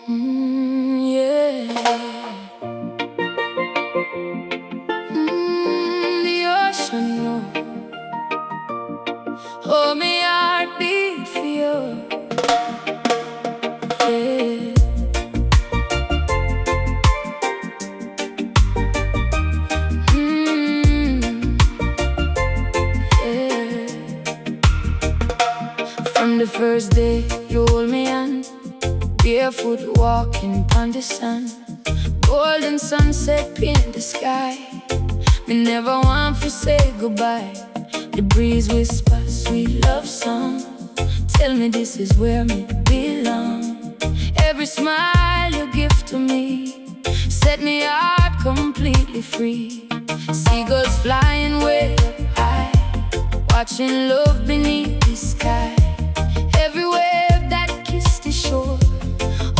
Yeah. The ocean know. Hold me heartbeat for you. Yeah. Yeah. From the first day you hold me hand, barefoot walking on the sun, golden sunset paint the sky. Me never want to say goodbye. The breeze whispers sweet love song. Tell me this is where me belong. Every smile you give to me set me heart completely free. Seagulls flying way up high, watching love beneath the sky. Every wave that kissed the shore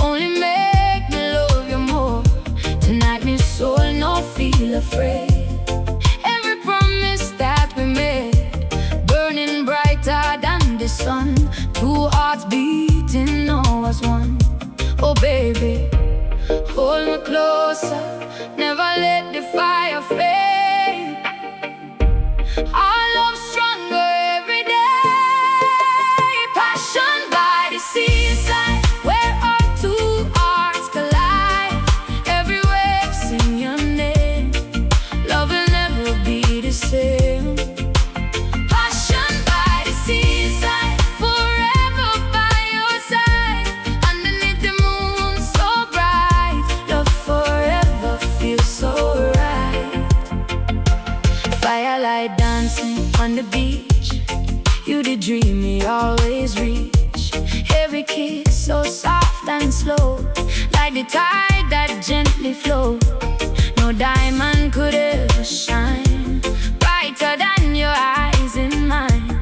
only make me love you more. Tonight me soul no feel afraid. Every promise that we made burning brighter than the sun. Two hearts beating now as one. Oh baby, hold me closer, never let the fire fade. Our love stronger every day. Passion by the seaside, where our two hearts collide. Every wave sing your name, love will never be the same. Passion by the seaside, forever by your side. Underneath the moon so bright, love forever feels so right. Firelight dancing on the beach, you the dream me always reach. Every kiss so soft and slow, like the tide that gently flows. No diamond could ever shine brighter than your eyes in mine.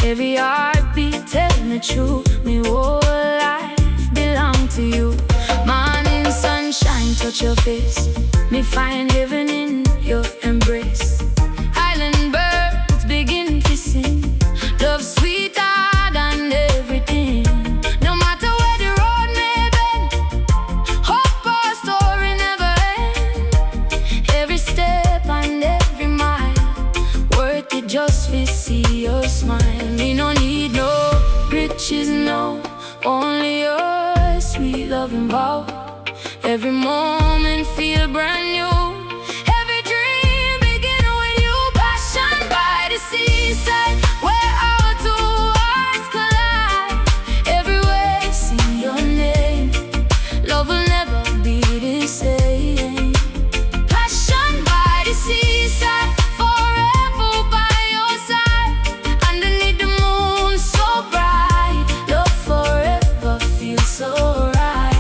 Every heartbeat tell me true, me whole life belong to you. Morning sunshine touch your face, me find heaven in your embrace. Island birds begin to sing, love sweeter than everything. No matter where the road may bend, hope our story never ends. Every step and every mile, worth it just to see your smile. Me no need no riches, no, only your sweet loving vow. Every moment feel brand new. Every dream begin with you. Passion by the seaside, where our two hearts collide. Every wave sing your name, love will never be the same. Passion by the seaside, forever by your side. Underneath the moon so bright, love forever feels so right.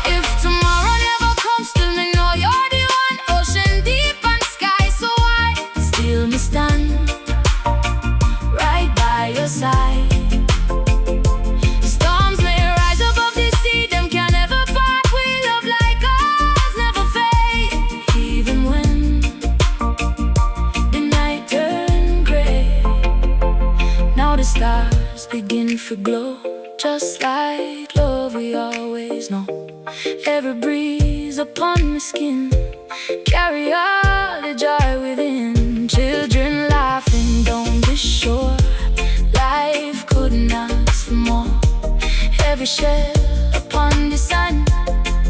If tomorrow never comes, still me know you're the one. Ocean deep and sky so wide, still me stand right by your side. Storms may rise above the sea, them can never part. We love like ours never fade. Even when the night turn gray, now the stars begin to glow, just like love we always know. Every breeze upon my skin carry all the joy within. Children laughing down the shore, life couldn't ask for more. Every shell upon the sun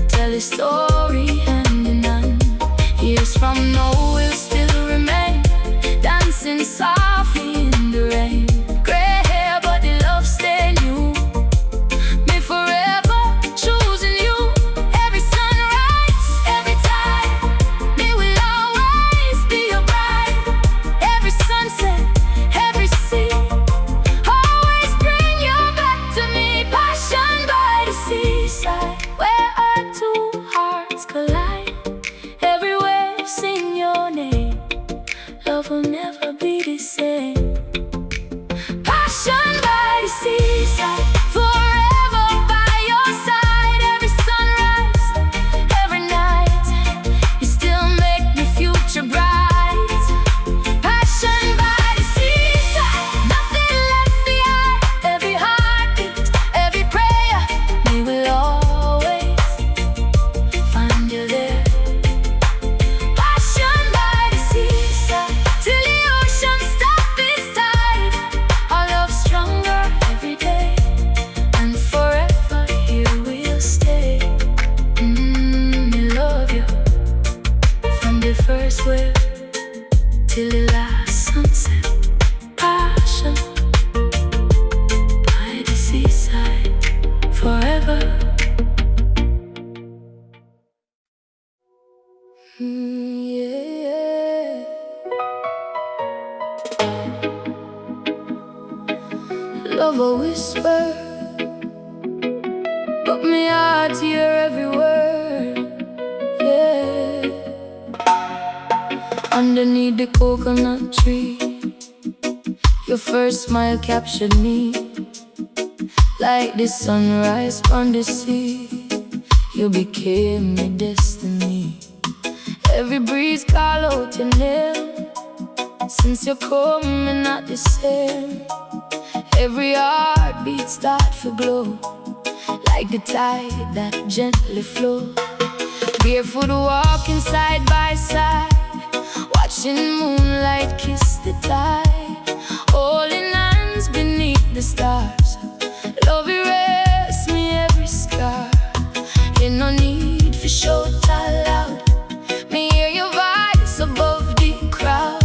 tell a story hand in hand. Years from now will still remain, dancing softly in the rain. Gray hair but the love stay new, me forever choosing you. Every sunrise, every tide, me will always be your bride. Every sunset, every sea, always bring you back to me. Passion by the seaside, where our two hearts collide. Every wave sing your name, But me heart hear every word, yeah. Underneath the coconut tree, your first smile captured me. Like the sunrise on the sea, you became my destiny. Every breeze call out your name. Since you're coming, not the same. Every heartbeat start to glow, like the tide that gently flow. Barefoot walking side by side, watching moonlight kiss the tide. Holding hands beneath the stars, love erase me every scar. Ain't no need for show tell loud. Me hear your voice above the crowd.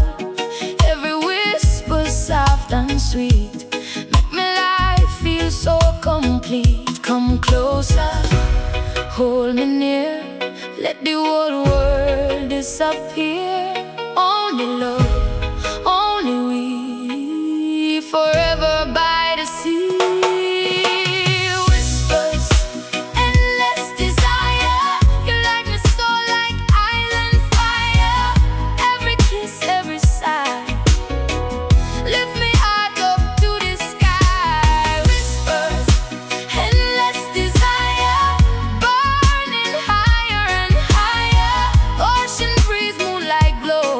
Every whisper soft and sweet, make my life feel so complete. Come closer, hold me near, let the whole world disappear. Only love, only we, forever by the sea. Whispers, endless desire. You light me so like island fire. Every kiss, every sigh, lift me heart up to the sky. Whispers, endless desire, burning higher and higher. Ocean breeze, moonlight glow.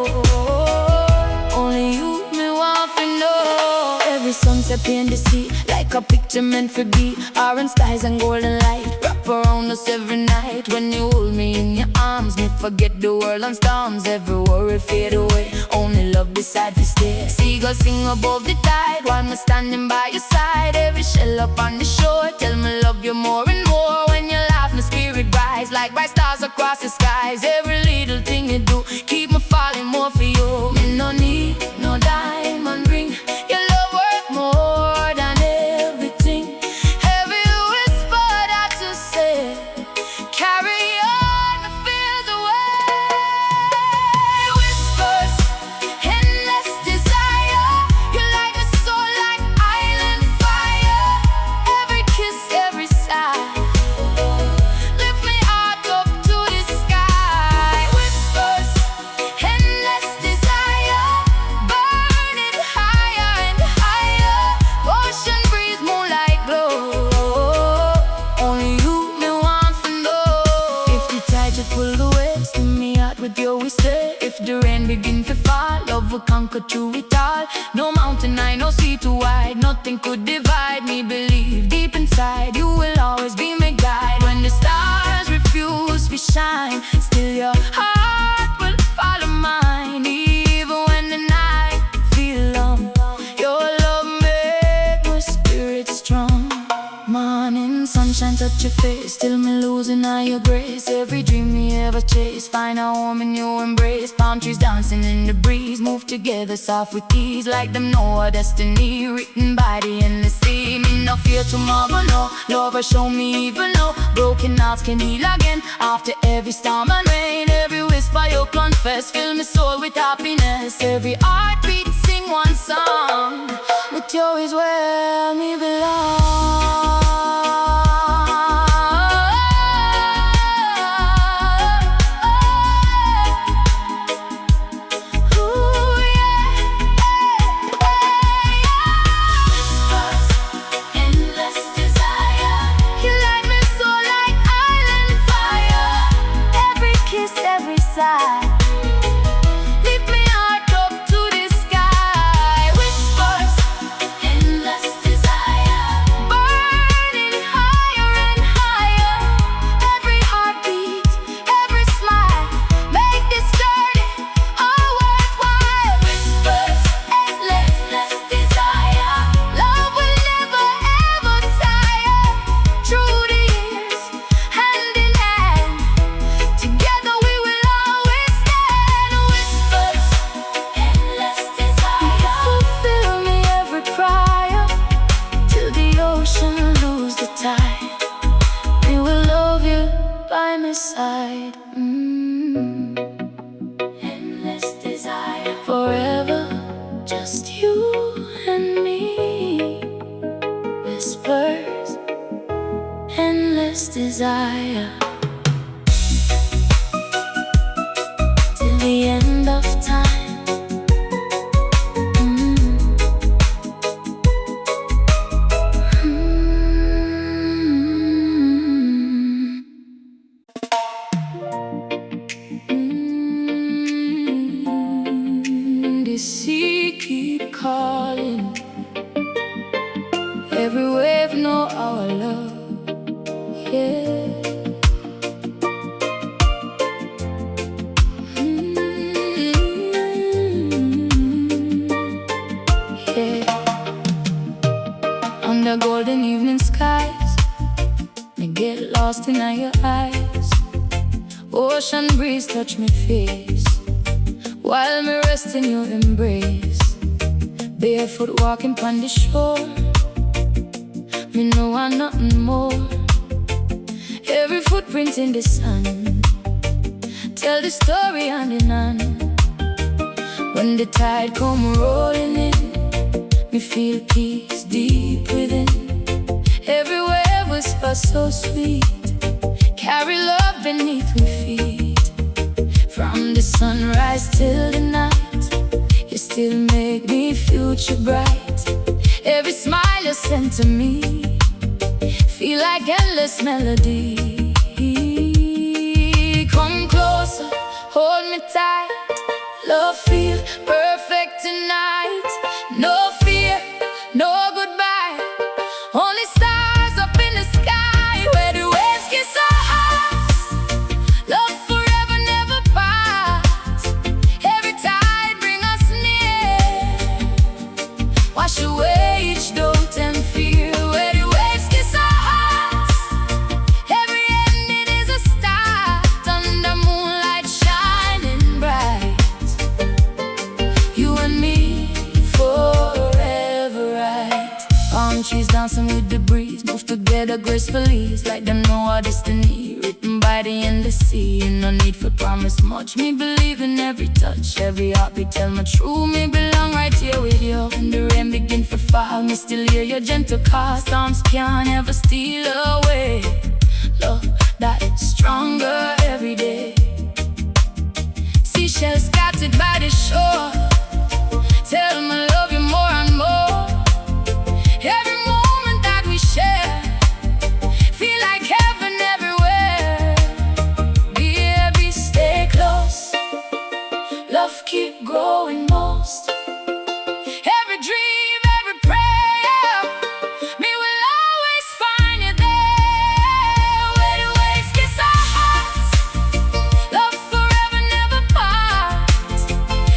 Only you me want to know. Every sunset paint the sea, like a picture meant for be. Orange skies and golden light wrap around us every night. When you hold me in your arms, me forget the world and storms. Every worry fade away, only love beside me stay. Seagulls sing above the tide, while me standing by your side. Every shell up on the shore, tell me love you more and more. When you laugh, my spirit rise, like bright stars across the skies. Every little thing you do, keep me falling more for you. Me no need no diamond ring, your love worth more than everything. Every whisper that you say, carry on, it feels away. Whispers, endless desire. You light me so like island fire. Every kiss, every sigh, lift me heart up to the sky. Whispers, endless desire, burning higher and higher. Ocean breeze, moonlight glow. Only you me want to know. If the tide just pull away, swim me out with you we stay. If the rain begin to fall, love will conquer through it all. No mountain high, no sea too wide, nothing could divide me. Believe deep inside, you will always be my guide. When the stars refuse to shine, still your heart will follow mine. Even when the night feel long, your love make my spirit strong. Morning sunshine touch your face, still me losing all your grace. Every dream we ever chase, find a home in your embrace. Palm trees dancing in the breeze, move together soft with ease. Like them know our destiny, written by the endless sea. Me no fear tomorrow, no lover show me even know. Broken hearts can heal again after every storm and rain. Every whisper you confess, fill my soul with happiness. Every heartbeat sing one song, with you is where me belong. Ooh, yeah, Whispers, endless desire. You light me so like island fire. Every kiss, every sigh, lift me heart up to the sky. Whispers, endless desire, burning endless desire till the end of time. The sea keep calling, every wave know our love, yeah. Yeah. On the golden evening skies, me get lost in your eyes. Ocean breeze touch me face while me rest in your embrace. Barefoot walking pon the shore, me know I'm nothing more. Every footprint in the sun tell the story on and on. When the tide come rolling in, me feel peace deep within. Everywhere whisper so sweet, carry love beneath my feet. From the sunrise till the night, you still make me future bright. Every smile you send to me feel like endless melody. Come closer, hold me tight. Love feel perfect tonight. No fear, no goodbye, only stars up in the sky where the waves kiss our hearts. Love forever, never part. Every tide bring us near, wash away each doubt and fear. Where the waves kiss our hearts, every ending is a start. Under moonlight shining bright, you and me forever right. Palm trees dancing with the breeze, move together gracefully. It's like them know our destiny, written by the endless sea. No need for promise much, me believe in every touch. Every heartbeat tell me true, me belong right here with you. When the rain begin to fall, me still hear your gentle call. Storms can't ever steal away love that is stronger every day. Seashells scattered by the shore tell me love you more and more. Every moment that we share feel like heaven everywhere. Baby, stay close, love keep growing most. Every dream, every prayer, me will always find you there. Where the waves kiss our hearts, love forever, never part.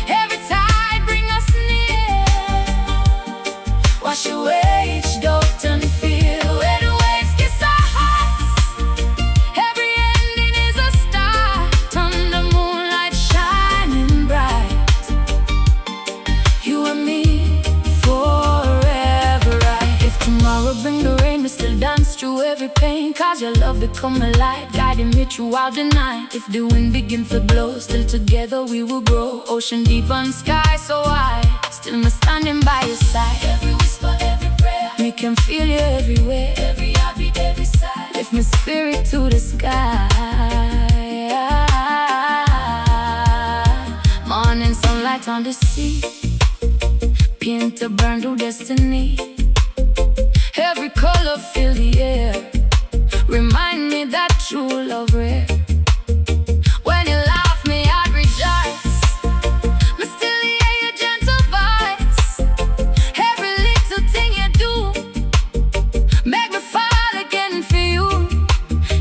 Every tide bring us near, wash away each doubt and fear. Where the waves kiss our hearts, every ending is a start. Under moonlight shining bright, you and me forever right. If tomorrow bring the rain, we still dance through every pain, cause your love become a light, guiding me throughout the night. If the wind begin to blow, still together we will grow. Ocean deep and sky so high, still me standing by your side. Every whisper, every prayer, me can feel you everywhere. Every heartbeat, every sigh, lift my spirit to the sky. Morning sunlight on the sea, paint to burn through destiny. Every color fill the air, remind me that true love rare. When you laugh, me heart rejoice, me still hear your gentle voice. Every little thing you do make me fall again for you.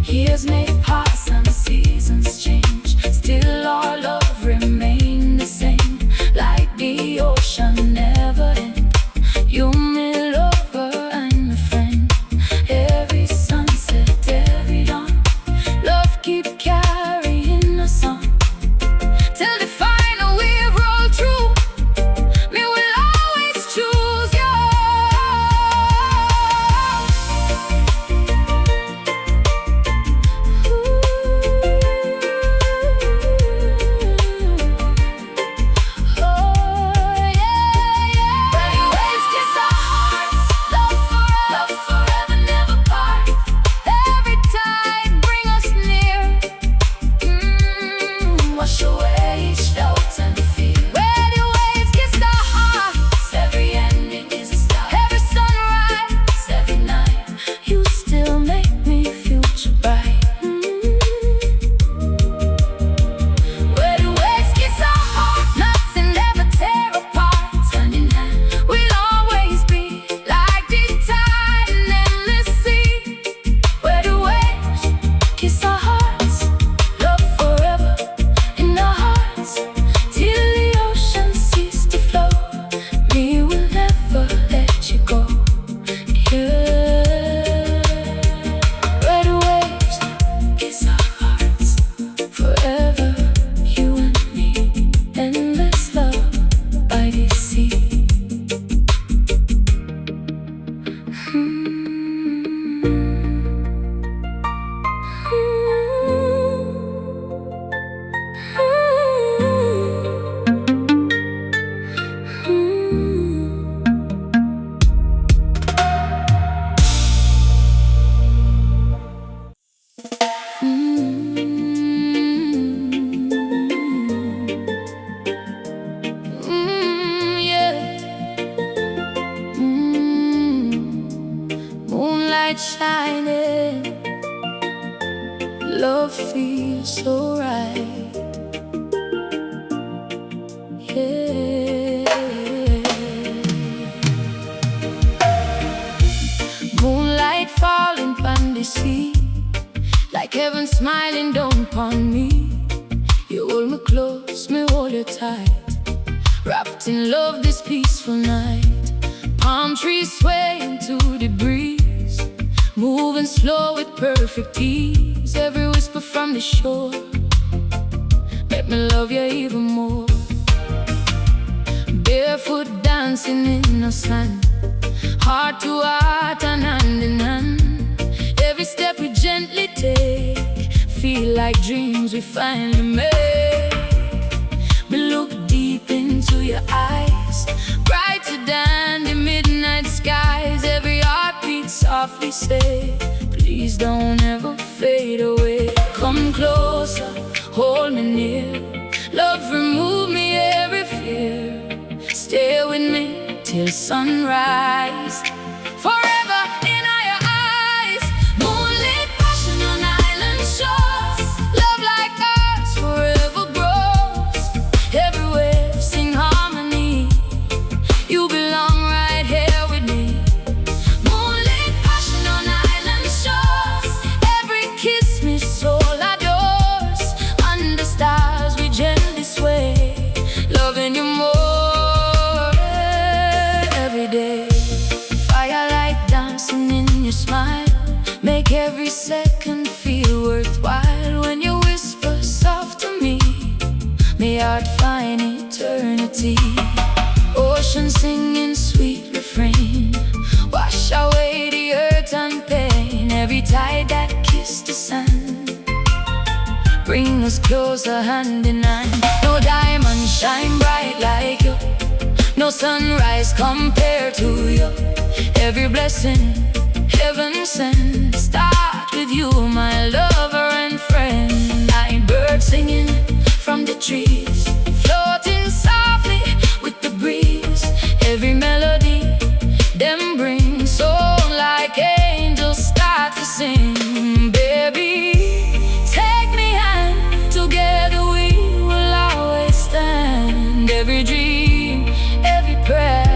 Years may pass and seasons change, still our love remain the same. Like the ocean never ends, you me lover and my friend. Every shining. Love feels so right. Yeah. Moonlight falling upon the sea, like heaven smiling down upon me. You hold me close, me hold you tight, wrapped in love this peaceful night. Palm trees swaying to the breeze, moving slow with perfect ease. Every whisper from the shore make me love you even more. Barefoot dancing in the sun, heart to heart and hand in hand. Every step we gently take feel like dreams we finally made. We look deep into your eyes, brighter than the midnight skies. Every heartbeat softly say, please don't ever fade away. Come closer, hold me near. Love, remove me every fear. Stay with me till sunrise. Forever in your eyes, moonlit passion on island shores. Love like ours forever grows. Everywhere sing harmony. You belong right here with me. Moonlit passion on island shores. Every kiss me soul adores. Under stars we gently sway, loving you more. Smile, make every second feel worthwhile. When you whisper soft to me, may heart find eternity. Ocean singing sweet refrain, wash away the hurt and pain. Every tide that kissed the sand, bring us closer hand in hand. No diamond shine bright like you, no sunrise compared to you. Every blessing heaven sent, start with you, my lover and friend. Night birds singing from the trees, floating softly with the breeze. Every melody them bring, soul like angels start to sing. Baby, take me hand, together we will always stand. Every dream, every prayer,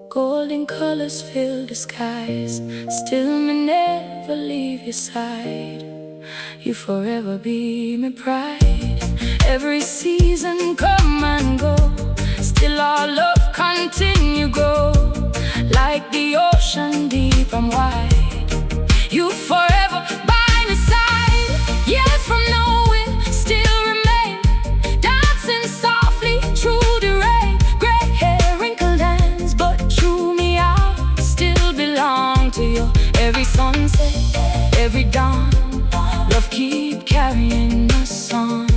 golden colors fill the skies. Still me never leave your side. You forever be my pride. Every season come and go, still our love continue grow. Like the ocean deep and wide, you forever by my side. Years from now we'll still remain, dancing softly through the rain. Gray hair, wrinkled hands, but true me I still belong to you. Every sunset, every dawn, love keep carrying us on,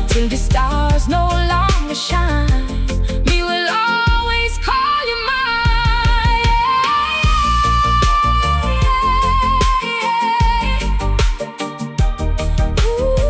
till the stars no longer shine. Me will always call you mine. Ooh.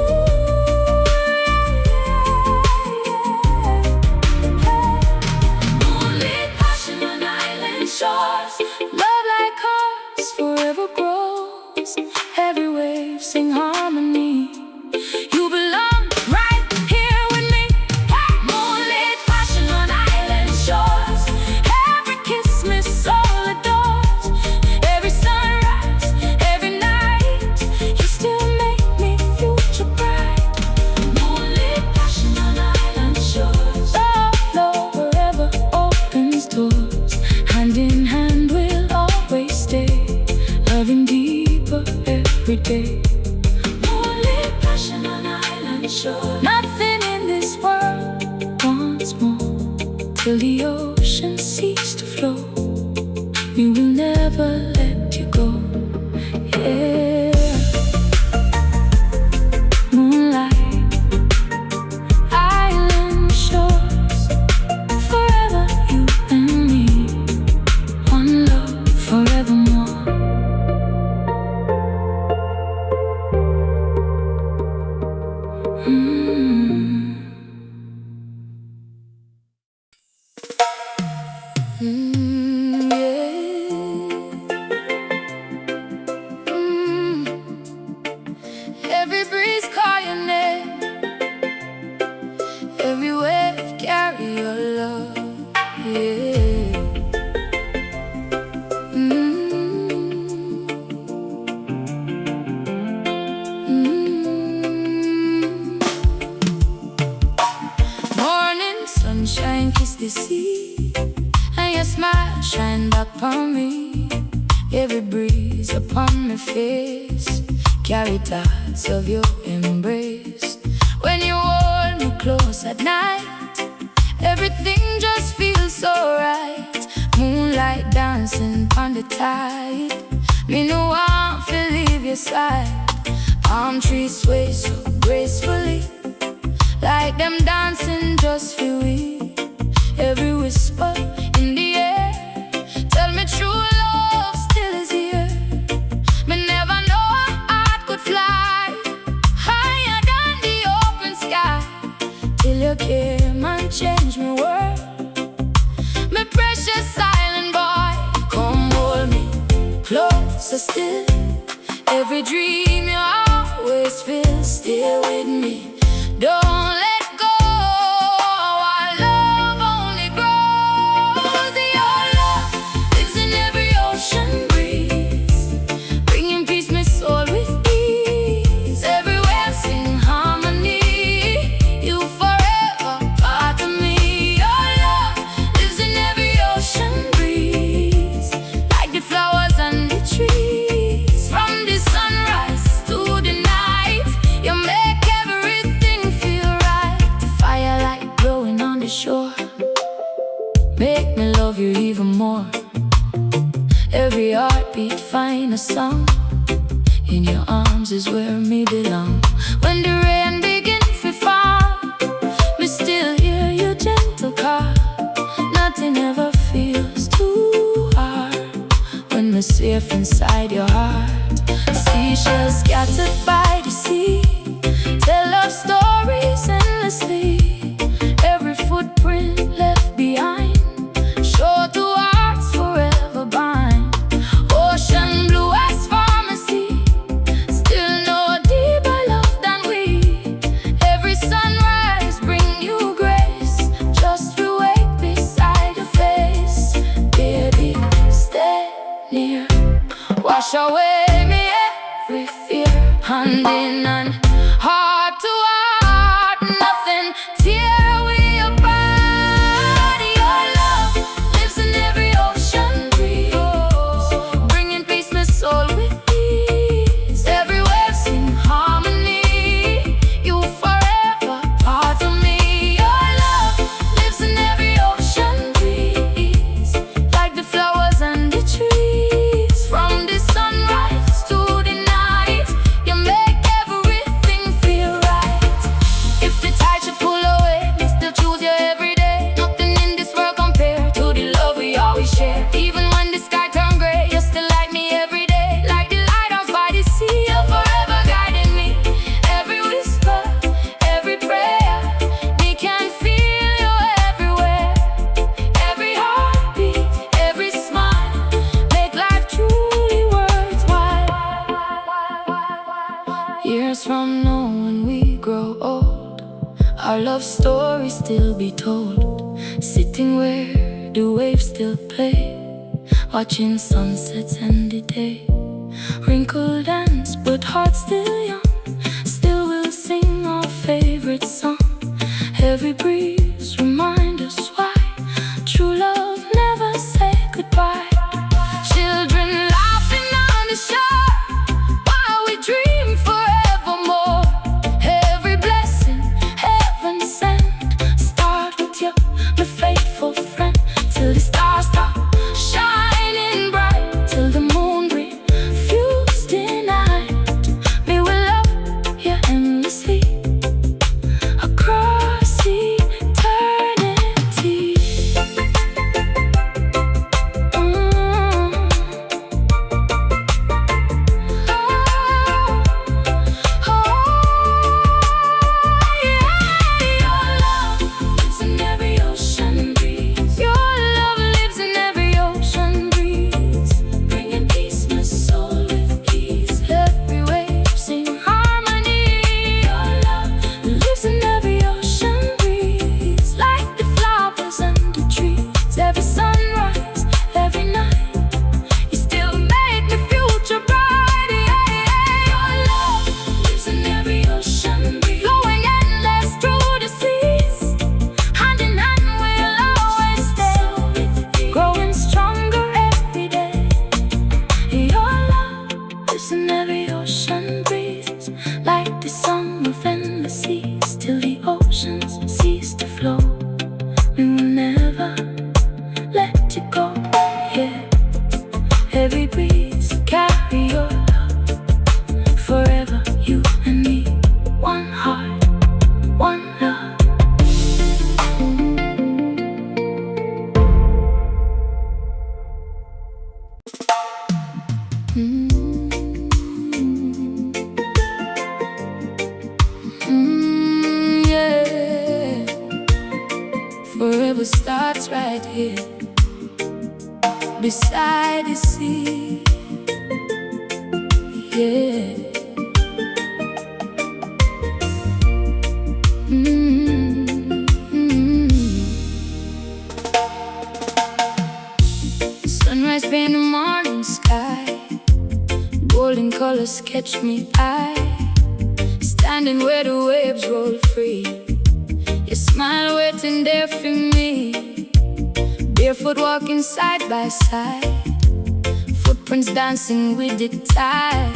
Nothing in this world wants more. Till the ocean ceases to flow, we will never let you go. Yeah. Moonlight, island shores, forever you and me. One love forevermore. Every breeze call your name, every wave carry your love. Yeah. Morning sunshine kiss the sea, and your smile shine back upon me. Every breeze upon my face carry thoughts of your embrace. When you hold me close at night, everything just feels so right. Moonlight dancing on the tide, me no want to leave your side. Palm trees sway so gracefully, like them dancing just for we. Every whisper in the air tell me true love still is here. Me never know a heart could fly higher than the open sky, till you came and changed my world. My precious silent boy, come hold me closer still. Every dream you always feel still with me. Don't let go, our love only grows. Your love lives in every ocean breeze, bringing peace, my soul with ease. Everywhere sing harmony, you forever part of me. Your love lives in every ocean breeze, like the flowers and the trees. From the sunrise to the night, you make everything feel right. The firelight glowing on the shore make me love you even more. Every heartbeat find a song, in your arms is where me belong. When the rain begin to fall, me still hear your gentle call. Nothing ever feels too hard when we're safe inside your heart. Seashells scattered by the sea tell love stories endlessly. Every footprint left behind show two hearts forever bind. Ocean blue as pharmacy, still no deeper love than we. Every sunrise bring you grace, just to wake beside your face. Baby, stay near, wash away me every fear. Hand in hand, heart to heart, nothing tear we apart. Your love lives in every ocean breeze, bringing peace, my soul with ease. Every wave sing harmony, you forever part of me. Your love lives in every ocean breeze, like the flowers and the trees. From the sunrise to the night, you make everything feel right. If the tide should pull away, me still choose you every day. Nothing in this world compared to the love we always share. Even when the sky turn gray, you still light me every day, like the lighthouse by the sea. You're forever guiding me, every whisper, every prayer. Me can feel you everywhere. Every heartbeat, every smile, make life truly worthwhile. Years from now when we grow old, our love story still be told. Sitting where the waves still play, watching sunsets and the day. Wrinkled hands but hearts still young, still we'll sing our favorite song. Every breeze remind us why true love never say goodbye. Children laughing on the shore while we dream forevermore. Every blessing till the oceans cease to flow. We will never let you go, yeah. Every breeze carry your love, forever you and me, one heart, one love. Yeah. Forever starts right here, beside the sea. Yeah. Sunrise paint the morning sky, golden colors catch me eye. Standing where the waves roll free, your smile waiting there for me. Barefoot walking side by side, footprints dancing with the tide.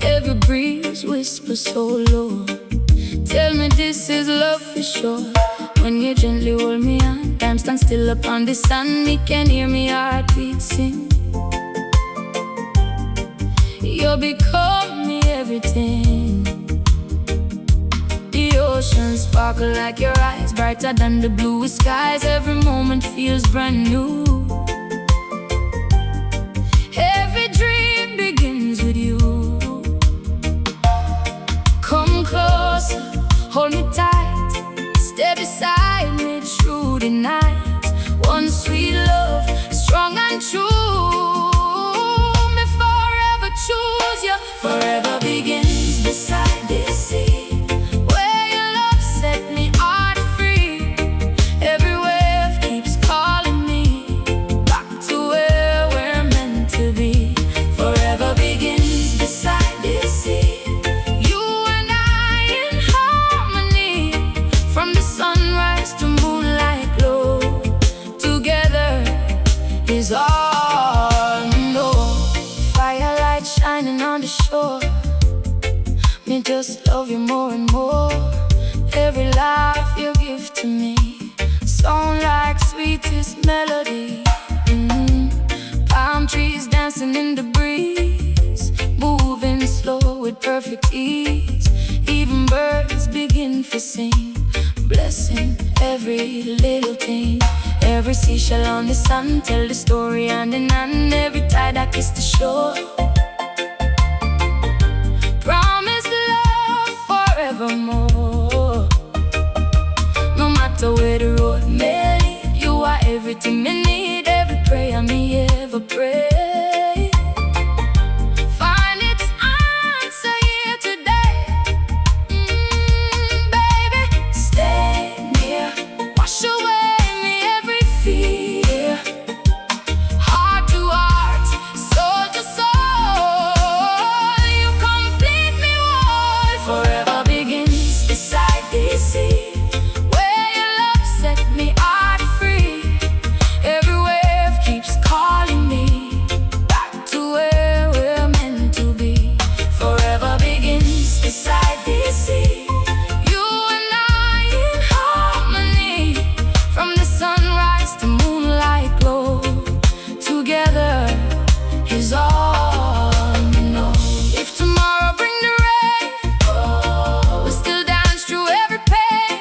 Every breeze whispers so low, tell me this is love for sure. When you gently hold me on, time stand still upon the sun. Me can hear me heartbeat sing. You become me everything. The ocean sparkle like your eyes, brighter than the bluest skies. Every moment feels brand new. Every dream begins with you. Come closer, hold me tight, stay beside me through the night. One sweet love, strong and true. Me forever choose you. Forever begins beside this sea. Is all I know. Firelight shining on the shore, me just love you more and more. Every laugh you give to me sound like sweetest melody. Palm trees dancing in the breeze, moving slow with perfect ease. Even birds begin to sing, blessing every little thing. Every seashell on the sun tell the story hand in hand. Every tide that kiss the shore promise love forevermore. No matter where the road may lead, you are everything me need. Every prayer me ever pray find its answer here today. Baby, stay near, wash away fear. Heart to heart, soul to soul, you complete me whole. Forever begins beside this sea, where your love set me out free. Every wave keeps calling me back to where we're meant to be. Forever begins beside this sea. You and I in harmony, from the sunrise to moonlight glow. Together is all we know. If tomorrow bring the rain, we'll still dance through every pain.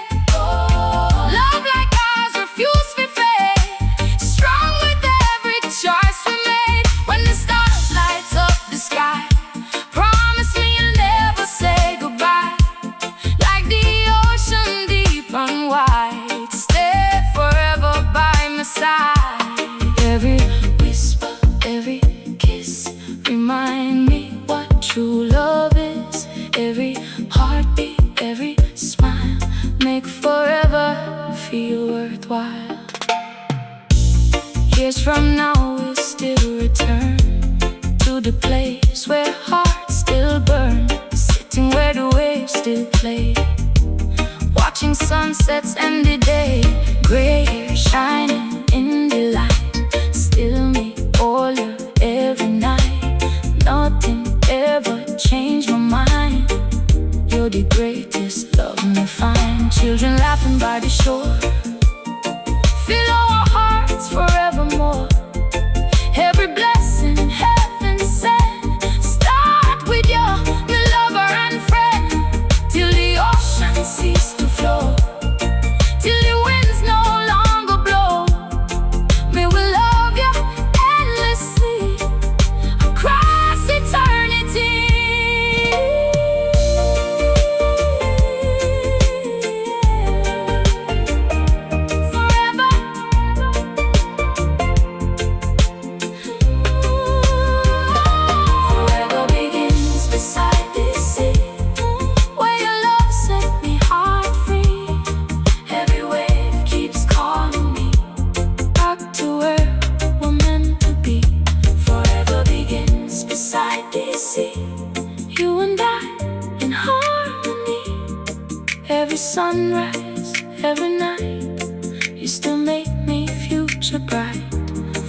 Love like ours refuse to fade, strong with every choice we made. When the stars lights up the sky, promise me you'll never say goodbye. Like the ocean deep and wide, stay forever by my side. Every whisper, every kiss remind me what true love is. Every heartbeat, every smile make forever feel worthwhile. Years from now we'll still return to the place where hearts still burn, sitting where the waves still play, watching sunsets and the day. Gray hair shining in the light, still me all you every night. Nothing ever changed my mind. You're the greatest love me find. Children laughing by the shore, fill our hearts forevermore. Every blessing heaven sent, start with you, my lover and friend, till the ocean cease to flow, till the winds no longer blow. Me will love you endlessly across eternity. You and I in harmony. Every sunrise, every night, you still make me future bright.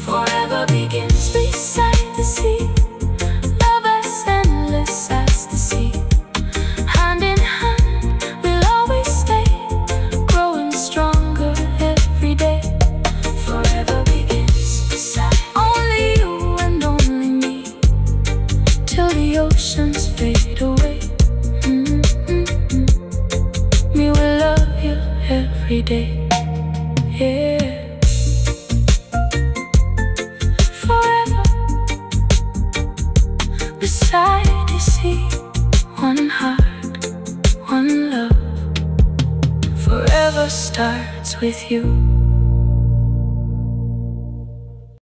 Forever begins beside the sea. Love as endless as the sea. Hand in hand, we'll always stay, growing stronger every day. Forever begins beside only you and only me, till the oceans fade away. Me will love you every day, yeah. Forever beside the sea, one heart, one love. Forever starts with you.